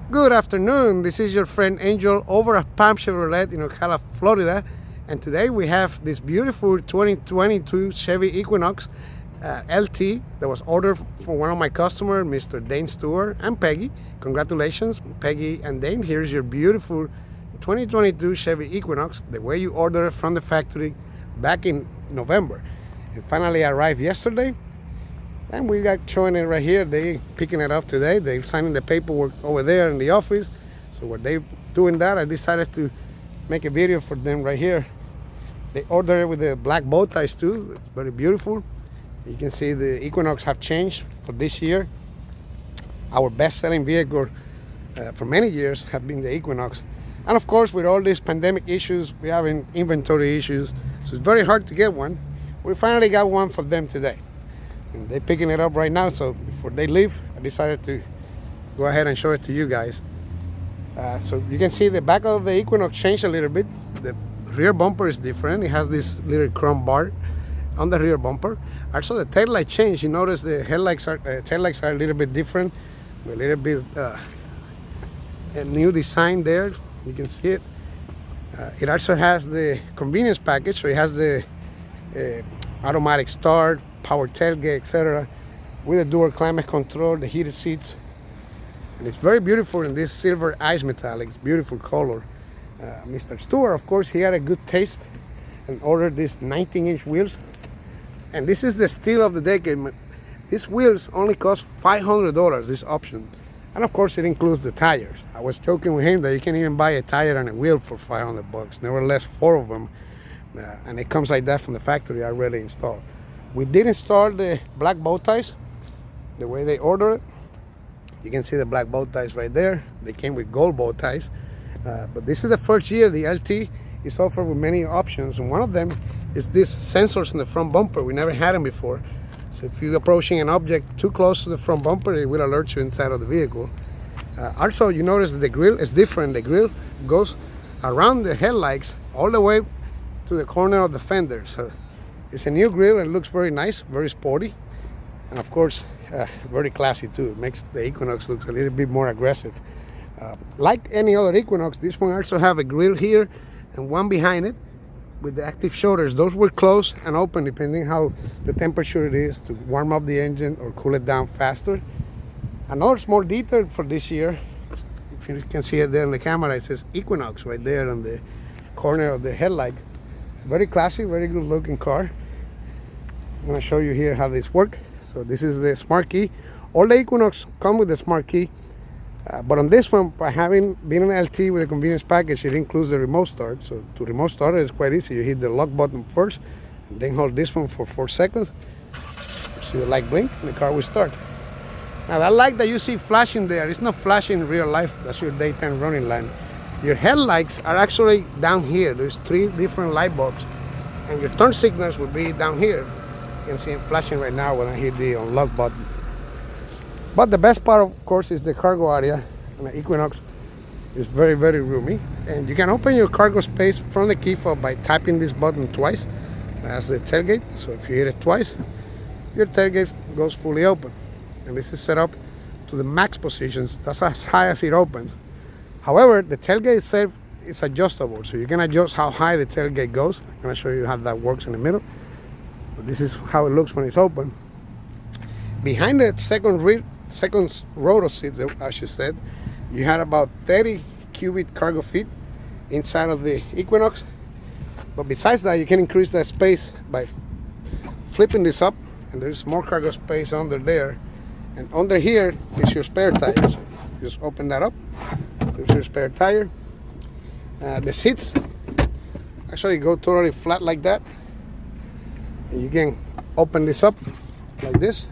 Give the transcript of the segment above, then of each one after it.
Good afternoon, this is your friend Angel over at Palm Chevrolet in Ocala, Florida. And today we have this beautiful 2022 Chevy Equinox LT that was ordered for one of my customers, Mr. Dane Stewart and Peggy. Congratulations, Peggy and Dane. Here's your beautiful 2022 Chevy Equinox, the way you ordered it from the factory back in November. It finally arrived yesterday. And we got showing it right here. They picking it up today. They're signing the paperwork over there in the office. So while they doing that, I decided to make a video for them right here. They ordered it with the black bow ties too. It's very beautiful. You can see the Equinox have changed for this year. Our best-selling vehicle for many years have been the Equinox. And of course, with all these pandemic issues, we're having inventory issues. So it's very hard to get one. We finally got one for them today. And they're picking it up right now, so before they leave, I decided to go ahead and show it to you guys. So you can see the back of the Equinox changed a little bit. The rear bumper is different. It has this little chrome bar on the rear bumper. Also, the tail light changed. You notice the tail lights are a little bit different, a little bit a new design there. You can see it. It also has the convenience package, so it has the automatic start, power tailgate, etc., with a dual climate control, the heated seats, and it's very beautiful in this silver ice metallic. It's beautiful color. Mr. Stewart, of course, he had a good taste and ordered these 19-inch wheels, and this is the steal of the decade. These wheels only cost $500, this option, and of course it includes the tires. I was joking with him that you can even buy a tire and a wheel for $500. Nevertheless, 4 of them, and it comes like that from the factory already installed. We did install the black bow ties the way they ordered it. You can see the black bow ties right there. They came with gold bow ties. But this is the first year the LT is offered with many options. And one of them is these sensors in the front bumper. We never had them before. So if you're approaching an object too close to the front bumper, it will alert you inside of the vehicle. Also, you notice that the grille is different. The grille goes around the headlights all the way to the corner of the fender. So it's a new grille and looks very nice, very sporty, and of course, very classy too. It makes the Equinox look a little bit more aggressive. Like any other Equinox, this one also have a grille here and one behind it with the active shoulders. Those will close and open depending how the temperature it is to warm up the engine or cool it down faster. Another small detail for this year, if you can see it there in the camera, it says Equinox right there on the corner of the headlight. Very classy, very good looking car. I'm going to show you here how this works. So this is the smart key. All the Equinox come with the smart key, but on this one, by having been an LT with a convenience package, it includes the remote start. So to remote start it is quite easy. You hit the lock button first, and then hold this one for 4 seconds. You see the light blink, and the car will start. Now that light that you see flashing there, it's not flashing in real life. That's your daytime running light. Your headlights are actually down here. There's 3 different light bulbs, and your turn signals will be down here. You can see it flashing right now when I hit the unlock button. But the best part, of course, is the cargo area. And the Equinox is very, very roomy, and you can open your cargo space from the key fob by tapping this button twice. That's the tailgate. So if you hit it twice, your tailgate goes fully open, and this is set up to the max positions. That's as high as it opens. However, the tailgate itself is adjustable, so you can adjust how high the tailgate goes. I'm going to show you how that works in a minute. But this is how it looks when it's open. Behind the second row of seats, as she said, you had about 30 cubic cargo feet inside of the Equinox. But besides that, you can increase that space by flipping this up, and there's more cargo space under there. And under here is your spare tires. Just open that up. There's your spare tire. The seats actually go totally flat like that. And you can open this up like this,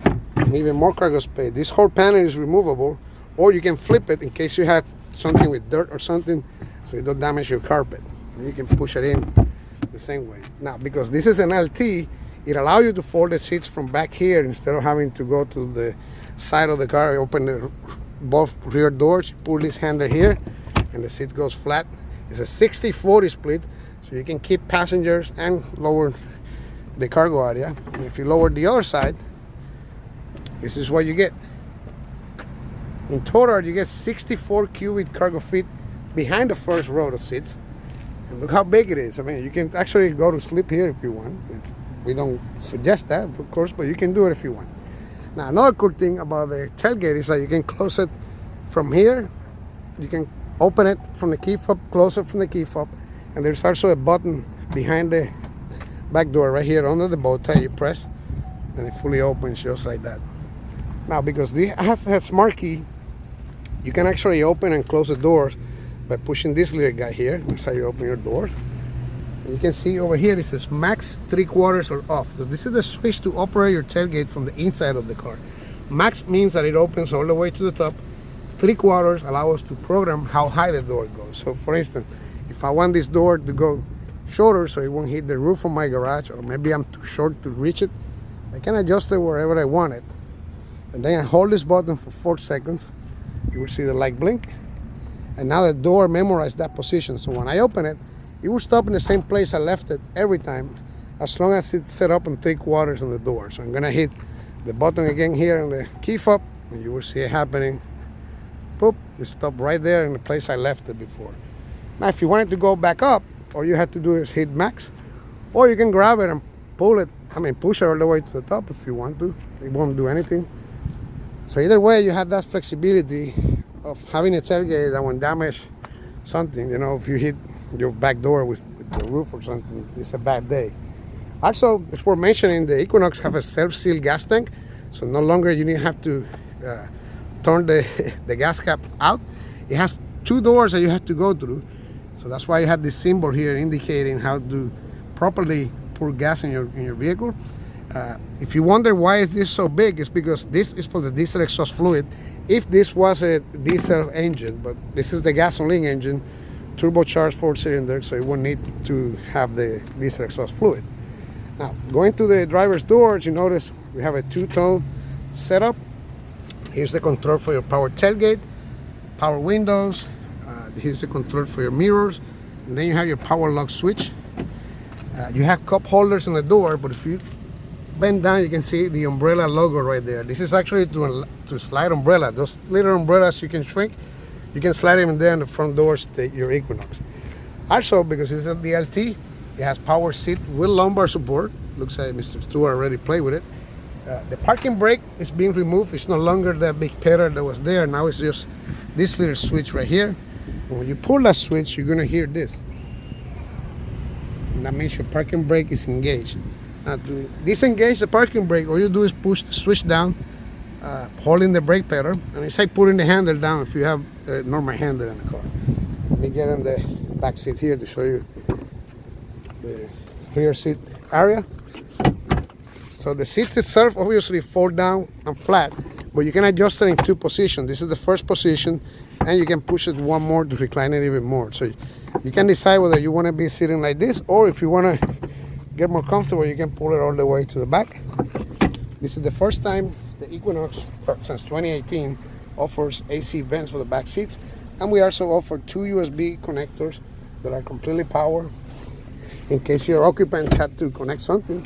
and even more cargo space. This whole panel is removable, or you can flip it in case you had something with dirt or something, so it don't damage your carpet. And you can push it in the same way. Now, because this is an LT, it allows you to fold the seats from back here instead of having to go to the side of the car, open both rear doors, pull this handle here, and the seat goes flat. It's a 60-40 split, so you can keep passengers and lower the cargo area. And if you lower the other side, this is what you get. In total, you get 64 cubic cargo feet behind the first row of seats. And look how big it is. I mean, you can actually go to sleep here if you want. We don't suggest that, of course, but you can do it if you want. Now, another cool thing about the tailgate is that you can close it from here. You can open it from the key fob, close it from the key fob, and there's also a button behind the back door right here under the bow tie. You press, and it fully opens just like that. Now, because this has a smart key, you can actually open and close the doors by pushing this little guy here. That's how you open your doors. And you can see over here it says max 3/4 or off. So this is the switch to operate your tailgate from the inside of the car. Max means that it opens all the way to the top. 3/4 allow us to program how high the door goes. So for instance, if I want this door to go shorter so it won't hit the roof of my garage, or maybe I'm too short to reach it, I can adjust it wherever I want it. And then I hold this button for 4 seconds. You will see the light blink. And now the door memorized that position. So when I open it, it will stop in the same place I left it every time, as long as it's set up on 3/4 on the door. So I'm gonna hit the button again here on the key fob, and you will see it happening. Boop, it stopped right there in the place I left it before. Now, if you wanted to go back up, all you have to do is hit max, or you can grab it and pull it. Push it all the way to the top if you want to. It won't do anything. So either way, you have that flexibility of having a tailgate that won't damage something. You know, if you hit your back door with the roof or something, it's a bad day. Also, it's worth mentioning the Equinox have a self-sealed gas tank, so no longer you have to turn the gas cap out. It has 2 doors that you have to go through, so that's why you have this symbol here indicating how to properly pour gas in your vehicle. If you wonder why is this so big, it's because this is for the diesel exhaust fluid. If this was a diesel engine, but this is the gasoline engine, turbocharged 4-cylinder, so it won't need to have the diesel exhaust fluid. Now, going to the driver's doors, you notice we have a 2-tone setup. Here's the control for your power tailgate, power windows. Here's the control for your mirrors, and then you have your power lock switch. You have cup holders on the door, but if you bend down, you can see the umbrella logo right there. This is actually to slide umbrella. Those little umbrellas you can shrink. You can slide them in there in the front doors to your Equinox. Also, because it's a DLT, it has power seat with lumbar support. Looks like Mr. Stewart already played with it. The parking brake is being removed. It's no longer that big pedal that was there. Now it's just this little switch right here. And when you pull that switch, you're gonna hear this. And that means your parking brake is engaged. Now to disengage the parking brake, all you do is push the switch down, holding the brake pedal, and it's like putting the handle down if you have a normal handle in the car. Let me get in the back seat here to show you the rear seat area. So the seats itself obviously fold down and flat, but you can adjust it in 2 positions. This is the first position, and you can push it 1 more to recline it even more. So you can decide whether you want to be sitting like this, or if you want to get more comfortable, you can pull it all the way to the back. This is the first time the Equinox, since 2018, offers AC vents for the back seats, and we also offer 2 USB connectors that are completely powered in case your occupants had to connect something.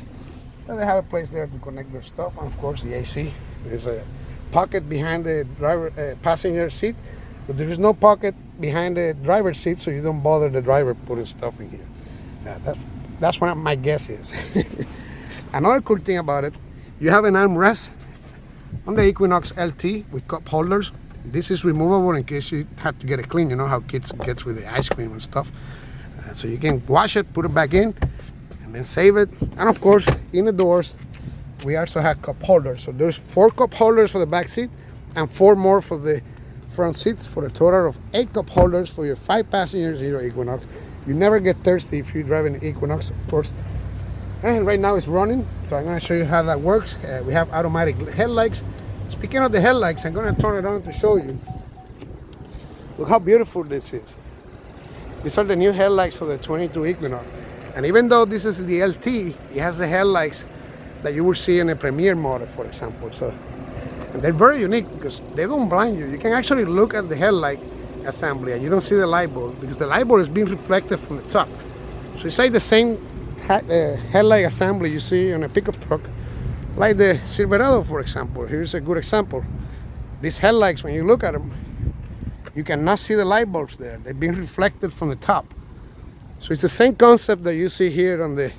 And they have a place there to connect their stuff, and of course the AC. There's a pocket behind the passenger seat, but there is no pocket behind the driver's seat, so you don't bother the driver putting stuff in here. That's what my guess is. Another cool thing about it, you have an armrest on the Equinox LT with cup holders. This is removable in case you had to get it clean. You know how kids gets with the ice cream and stuff. So you can wash it, put it back in, and then save it. And of course, in the doors, we also have cup holders. So there's 4 cup holders for the back seat and 4 more for the front seats, for a total of 8 cup holders for your 5 passengers in your Equinox. You never get thirsty if you drive an Equinox, of course. And right now it's running, so I'm going to show you how that works. We have automatic headlights. Speaking of the headlights, I'm going to turn it on to show you. Look how beautiful this is. These are the new headlights for the 22 Equinox. And even though this is the LT, it has the headlights that you will see in a Premier model, for example. So, and they're very unique because they don't blind you. You can actually look at the headlight assembly and you don't see the light bulb because the light bulb is being reflected from the top. So it's like the same headlight assembly you see on a pickup truck, like the Silverado, for example. Here's a good example. These headlights, when you look at them, you cannot see the light bulbs there. They've been reflected from the top. So it's the same concept that you see here on the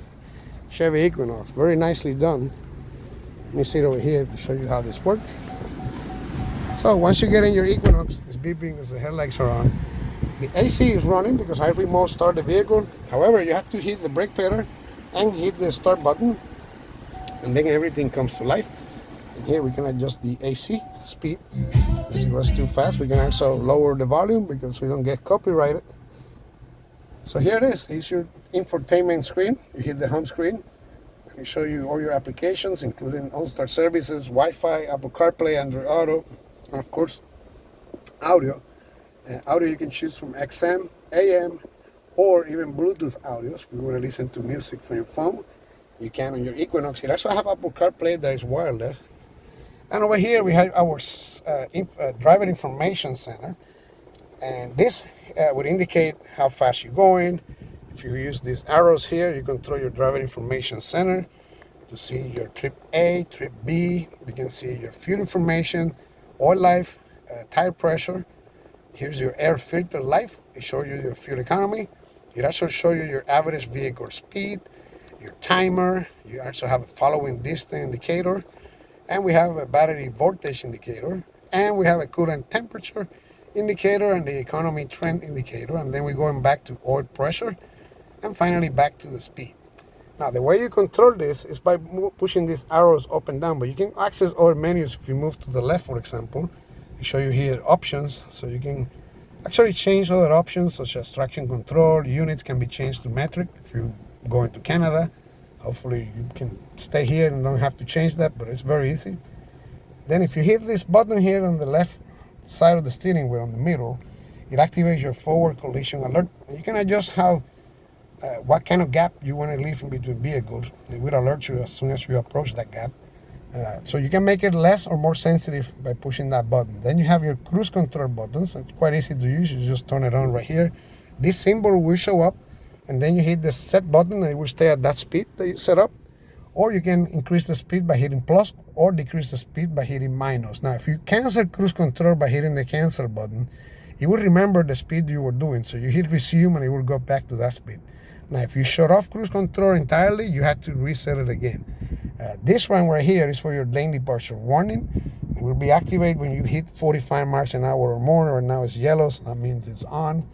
Chevy Equinox. Very nicely done. Let me sit over here to show you how this works. So once you get in your Equinox, it's beeping as the headlights are on. The AC is running because I remote start the vehicle. However, you have to hit the brake pedal and hit the start button, and then everything comes to life. And here we can adjust the AC speed. As it goes too fast, we can also lower the volume because we don't get copyrighted. So here it is. It's your infotainment screen. You hit the home screen, and it shows you all your applications, including Onstar services, Wi-Fi, Apple CarPlay, Android Auto, and of course, audio. Audio you can choose from XM, AM, or even Bluetooth audios. If you want to listen to music from your phone, you can on your Equinox. It also have Apple CarPlay that is wireless. And over here we have our driver information center. And this would indicate how fast you're going. If you use these arrows here, you control your driver information center to see your trip A, trip B. You can see your fuel information, oil life, tire pressure. Here's your air filter life. It shows you your fuel economy. It also shows you your average vehicle speed, your timer. You also have a following distance indicator. And we have a battery voltage indicator. And we have a coolant temperature indicator and the economy trend indicator. And then we're going back to oil pressure. And finally back to the speed. Now the way you control this is by pushing these arrows up and down. But you can access other menus if you move to the left, for example. Show you here options, so you can actually change other options such as traction control. Units can be changed to metric if you're going to Canada. Hopefully you can stay here and don't have to change that, but it's very easy. Then if you hit this button here on the left side of the steering wheel, on the middle, it activates your forward collision alert. And you can adjust how what kind of gap you want to leave in between vehicles. It will alert you as soon as you approach that gap. So you can make it less or more sensitive by pushing that button. Then you have your cruise control buttons. It's quite easy to use. You just turn it on right here. This symbol will show up, and then you hit the set button and it will stay at that speed that you set up. Or you can increase the speed by hitting plus or decrease the speed by hitting minus. Now, if you cancel cruise control by hitting the cancel button, it will remember the speed you were doing. So you hit resume and it will go back to that speed. Now, if you shut off cruise control entirely, you have to reset it again. This one right here is for your lane departure warning. It will be activated when you hit 45 miles an hour or more. Right now it's yellow, so that means it's on.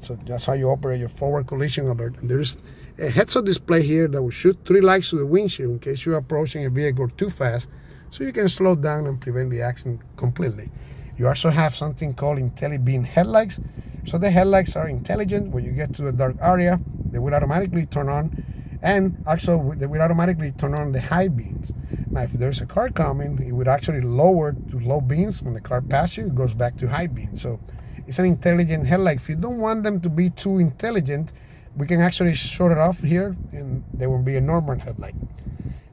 So that's how you operate your forward collision alert. And there's a heads-up display here that will shoot 3 lights to the windshield in case you're approaching a vehicle too fast, so you can slow down and prevent the accident completely. You also have something called Intellibean Headlights. So the headlights are intelligent. When you get to a dark area, they will automatically turn on. And also, they will automatically turn on the high beams. Now, if there's a car coming, it would actually lower to low beams. When the car passes you, it goes back to high beams. So it's an intelligent headlight. If you don't want them to be too intelligent, we can actually shut it off here, and there will be a normal headlight.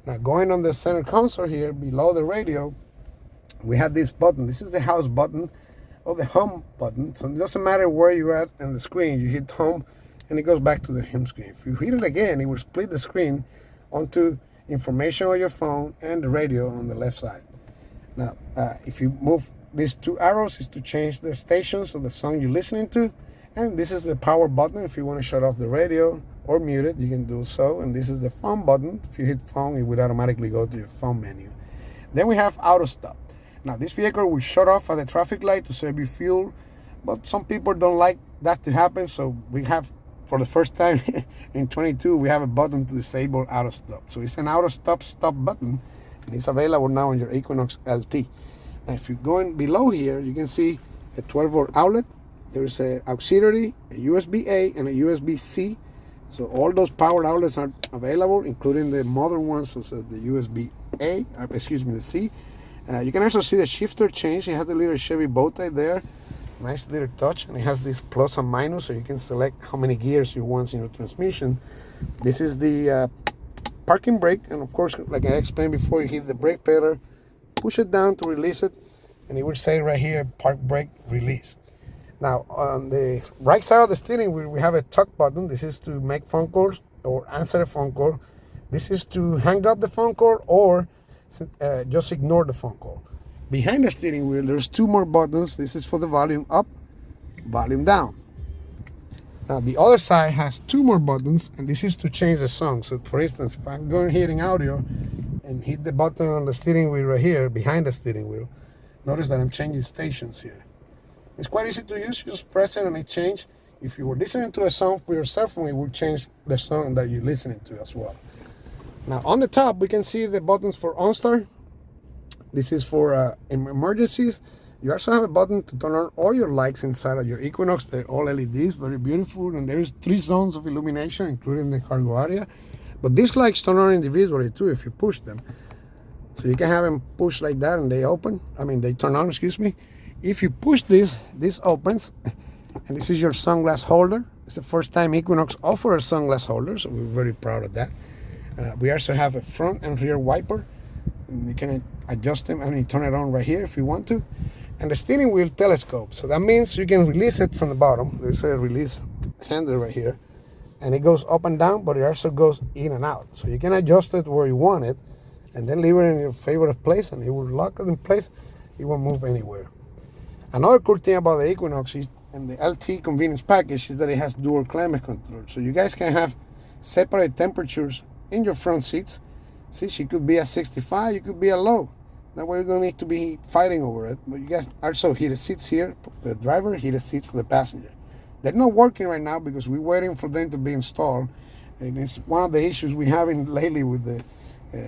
Now, going on the center console here, below the radio, we have this button. This is the house button or the home button. So it doesn't matter where you're at on the screen. You hit home, and it goes back to the home screen. If you hit it again, it will split the screen onto information on your phone and the radio on the left side. Now, if you move these 2 arrows, is to change the stations of the song you're listening to. And this is the power button. If you want to shut off the radio or mute it, you can do so. And this is the phone button. If you hit phone, it would automatically go to your phone menu. Then we have auto stop. Now, this vehicle will shut off at the traffic light to save you fuel, but some people don't like that to happen, so we have, for the first time in 22, we have a button to disable auto stop. So it's an auto stop button, and it's available now on your Equinox LT. Now, if you're going below here, you can see a 12-volt outlet. There's an auxiliary, a USB-A, and a USB-C. So all those power outlets are available, including the modern ones, so the USB-A, the C. You can also see the shifter change. It has the little Chevy bow tie there. Nice little touch, and it has this plus and minus, so you can select how many gears you want in your transmission. This is the parking brake, and of course, like I explained before, you hit the brake pedal, push it down to release it, and it will say right here, park brake release. Now, on the right side of the steering wheel, we have a talk button. This is to make phone calls or answer a phone call. This is to hang up the phone call or just ignore the phone call. Behind the steering wheel, there's two more buttons. This is for the volume up, volume down. Now the other side has two more buttons, and this is to change the song. So for instance, if I'm going here in audio and hit the button on the steering wheel right here, behind the steering wheel, notice that I'm changing stations here. It's quite easy to use. You just press it and it changes. If you were listening to a song for yourself, it would change the song that you're listening to as well. Now on the top, we can see the buttons for Onstar. This is for emergencies. You also have a button to turn on all your lights inside of your Equinox. They're all LEDs, very beautiful. And there's 3 zones of illumination, including the cargo area. But these lights turn on individually too if you push them. So you can have them push like that and they turn on, excuse me. If you push this opens. And this is your sunglass holder. It's the first time Equinox offers a sunglass holder, so we're very proud of that. We also have a front and rear wiper. And you can adjust them and turn it on right here if you want to. And the steering wheel telescope. So that means you can release it from the bottom. There's a release handle right here. And it goes up and down, but it also goes in and out. So you can adjust it where you want it and then leave it in your favorite place and it will lock it in place. It won't move anywhere. Another cool thing about the Equinox is, and the LT convenience package, is that it has dual climate control. So you guys can have separate temperatures in your front seats. See, she could be at 65, you could be at low. That way you don't need to be fighting over it. But you got also heated seats here for the driver, heated seats for the passenger. They're not working right now because we're waiting for them to be installed. And it's one of the issues we're having lately with the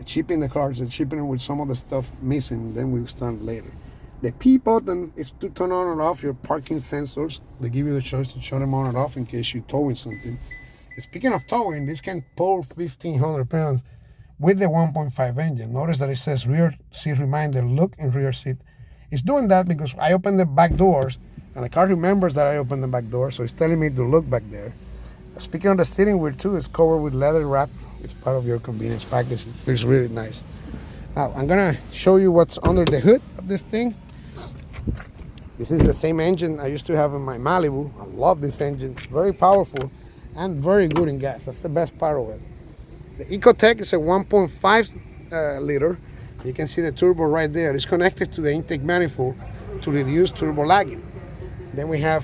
shipping the cars and shipping them with some of the stuff missing. Then we'll start later. The P button is to turn on or off your parking sensors. They give you the choice to shut them on or off in case you're towing something. Speaking of towing, this can pull 1,500 pounds with the 1.5 engine. Notice that it says rear seat reminder, look in rear seat. It's doing that because I opened the back doors and the car remembers that I opened the back door, so it's telling me to look back there. Speaking of the steering wheel too, it's covered with leather wrap. It's part of your convenience package. It feels really nice. Now I'm gonna show you what's under the hood of this thing. This is the same engine I used to have in my Malibu. I love this engine. It's very powerful and very good in gas. That's the best part of it. The Ecotech is a 1.5 liter. You can see the turbo right there. It's connected to the intake manifold to reduce turbo lagging. Then we have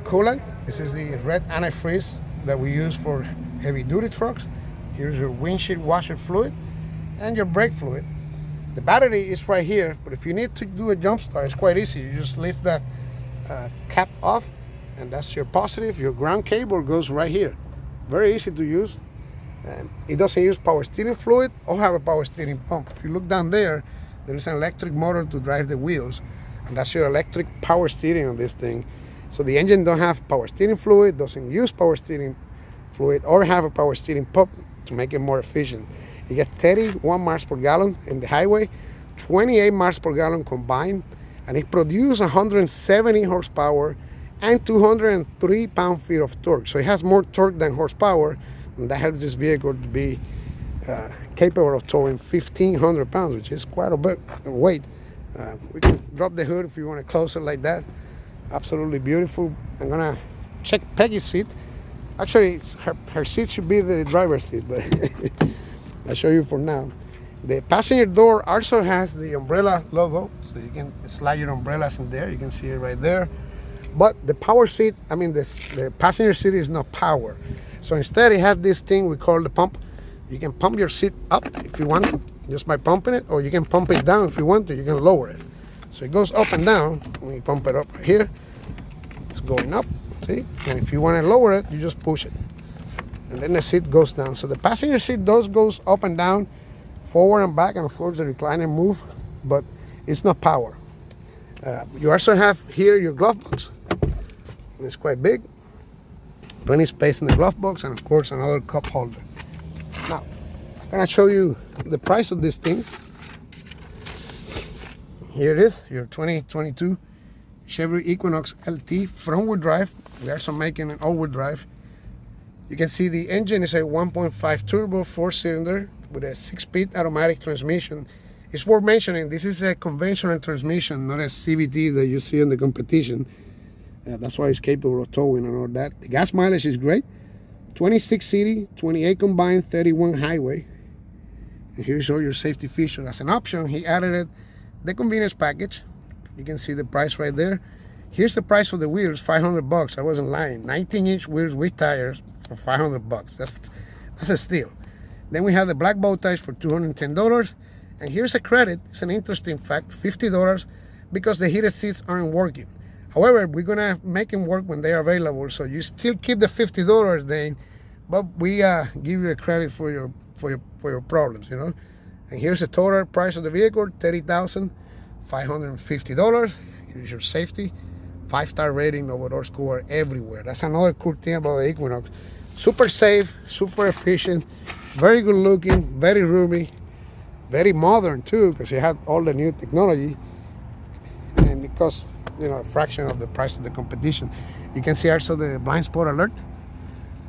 Coolant. This is the red antifreeze that we use for heavy duty trucks. Here's your windshield washer fluid and your brake fluid. The battery is right here, but if you need to do a jump start, it's quite easy. You just lift that cap off, and that's your positive. Your ground cable goes right here. Very easy to use. And it doesn't use power steering fluid or have a power steering pump. If you look down there, there is an electric motor to drive the wheels, and that's your electric power steering on this thing. So the engine don't have power steering fluid, doesn't use power steering fluid, or have a power steering pump to make it more efficient. You get 31 miles per gallon in the highway, 28 miles per gallon combined, and it produces 170 horsepower and 203 pound-feet of torque. So it has more torque than horsepower, and that helps this vehicle to be capable of towing 1,500 pounds, which is quite a bit of weight. We can drop the hood if you want to close it like that. Absolutely beautiful. I'm gonna check Peggy's seat. Actually, her seat should be the driver's seat, but I'll show you for now. The passenger door also has the umbrella logo, so you can slide your umbrellas in there. You can see it right there. But the power seat, the passenger seat is not power. So instead, it has this thing we call the pump. You can pump your seat up if you want to, just by pumping it, or you can pump it down if you want to. You can lower it. So it goes up and down. When you pump it up right here, it's going up, see? And if you want to lower it, you just push it. And then the seat goes down. So the passenger seat goes up and down, forward and back, and of course the recliner move, but it's not power. You also have here your glove box. It's quite big. Plenty of space in the glove box, and of course another cup holder. Now, I'm gonna show you the price of this thing. Here it is, your 2022 Chevy Equinox LT front-wheel drive. We are also making an all-wheel drive. You can see the engine is a 1.5 turbo 4-cylinder with a 6-speed automatic transmission. It's worth mentioning, this is a conventional transmission, not a CVT that you see in the competition. That's why it's capable of towing and all that. The gas mileage is great. 26 city, 28 combined, 31 highway. And here's all your safety features. As an option, he added it the convenience package. You can see the price right there. Here's the price of the wheels, $500. I wasn't lying. 19-inch wheels with tires for $500. That's a steal. Then we have the black bow ties for $210. And here's a credit. It's an interesting fact, $50, because the heated seats aren't working. However, we're gonna make them work when they're available. So you still keep the $50, Dane, but we give you a credit for your problems, you know. And here's the total price of the vehicle, $30,550. Here's your safety, 5-star rating, no door score everywhere. That's another cool thing about the Equinox. Super safe, super efficient, very good looking, very roomy, very modern too, because you have all the new technology, and it costs, you know, a fraction of the price of the competition. You can see also the blind spot alert.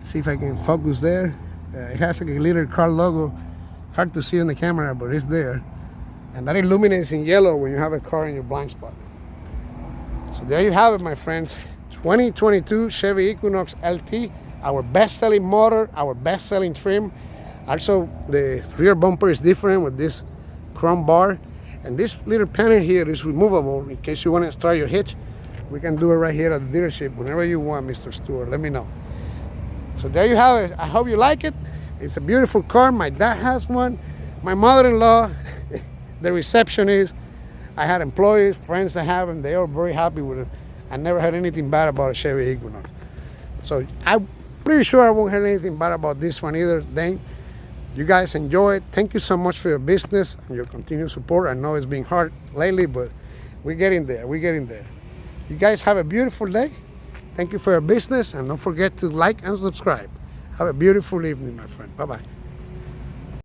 See if I can focus there. It has like a little car logo, hard to see on the camera, but it's there. And that illuminates in yellow when you have a car in your blind spot. So there you have it, my friends. 2022 Chevy Equinox LT, our best-selling motor, our best-selling trim. Also, the rear bumper is different with this chrome bar. And this little panel here is removable in case you want to start your hitch. We can do it right here at the dealership whenever you want, Mr. Stewart. Let me know. So there you have it. I hope you like it. It's a beautiful car. My dad has one. My mother-in-law, the receptionist. I had employees, friends that have them. They are very happy with it. I never had anything bad about a Chevy Equinox. So I'm pretty sure I won't have anything bad about this one either, Dane. You guys enjoy it. Thank you so much for your business and your continued support. I know it's been hard lately, but we're getting there. We're getting there. You guys have a beautiful day. Thank you for your business, and don't forget to like and subscribe. Have a beautiful evening, my friend. Bye-bye.